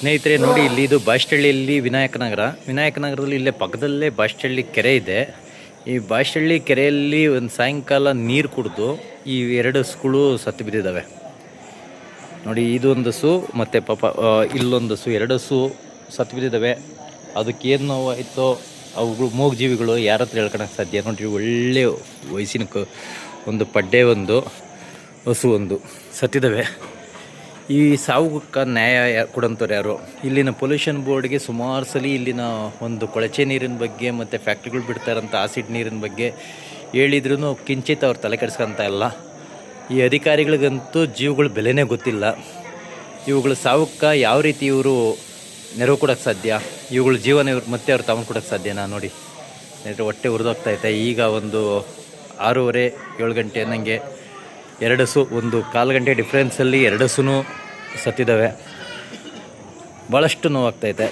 ಸ್ನೇಹಿತರೆ ನೋಡಿ, ಇಲ್ಲಿ ಇದು ಬಾಷ್ಟಳ್ಳಿಯಲ್ಲಿ ವಿನಾಯಕನಗರದಲ್ಲಿ ಇಲ್ಲೇ ಪಕ್ಕದಲ್ಲೇ ಬಾಷ್ಟಳ್ಳಿ ಕೆರೆ ಇದೆ. ಈ ಬಾಷ್ಟಳ್ಳಿ ಕೆರೆಯಲ್ಲಿ ಒಂದು ಸಾಯಂಕಾಲ ನೀರು ಕುಡಿದು ಈ 2 ಹಸುಗಳು ಸತ್ತು ಬಿದ್ದಿದ್ದಾವೆ ನೋಡಿ. ಇದೊಂದು ಹಸು ಮತ್ತು ಪಾಪ ಇಲ್ಲೊಂದು ಹಸು, 2 ಹಸು ಸತ್ತು ಬಿದ್ದಿದ್ದಾವೆ. ಅದಕ್ಕೇನು ನೋವು ಆಯಿತೋ ಅವುಗಳು ಮೂಗು ಜೀವಿಗಳು ಯಾರ ಹತ್ರ ಹೇಳ್ಕೊಳಕ್ಕೆ ಸಾಧ್ಯ. ನೋಡಿರಿ, ಒಳ್ಳೆ ವಯಸ್ಸಿನ ಒಂದು ಪಡ್ಡೆ ಒಂದು ಹಸು ಒಂದು ಸತ್ತಿದ್ದಾವೆ. ಈ ಸಾವುಕ್ಕೆ ನ್ಯಾಯ ಕೊಡೋಂಥವ್ರು ಯಾರು? ಇಲ್ಲಿನ ಪೊಲ್ಯೂಷನ್ ಬೋರ್ಡ್ಗೆ ಸುಮಾರು ಸಲ ಇಲ್ಲಿನ ಒಂದು ಕೊಳಚೆ ನೀರಿನ ಬಗ್ಗೆ ಮತ್ತು ಫ್ಯಾಕ್ಟ್ರಿಗಳು ಬಿಡ್ತಾರಂಥ ಆಸಿಡ್ ನೀರಿನ ಬಗ್ಗೆ ಹೇಳಿದ್ರೂ ಕಿಂಚಿತ್ ಅವ್ರು ತಲೆ ಕೆಡಿಸ್ಕೊಂತ ಇಲ್ಲ. ಈ ಅಧಿಕಾರಿಗಳಿಗಂತೂ ಜೀವಗಳ ಬೆಲೆನೇ ಗೊತ್ತಿಲ್ಲ. ಇವುಗಳ ಸಾವಕ್ಕೆ ಯಾವ ರೀತಿ ಇವರು ನೆರವು ಕೊಡೋಕ್ಕೆ ಸಾಧ್ಯ? ಇವುಗಳ ಜೀವನ ಮತ್ತೆ ಅವ್ರು ತಗೊಂಡು ಕೊಡೋಕ್ಕೆ ಸಾಧ್ಯನಾ? ನೋಡಿ ಹೊಟ್ಟೆ ಉರಿದೋಗ್ತೈತೆ. ಈಗ ಒಂದು 6:30-7 ಗಂಟೆ ಅನ್ನಂಗೆ 2 ಹಸು, ಒಂದು 1/4 ಗಂಟೆ ಡಿಫ್ರೆನ್ಸಲ್ಲಿ 2 ಹಸುನೂ ಸತ್ತಿದ್ದಾವೆ. ಭಾಳಷ್ಟು ನೋವಾಗ್ತೈತೆ.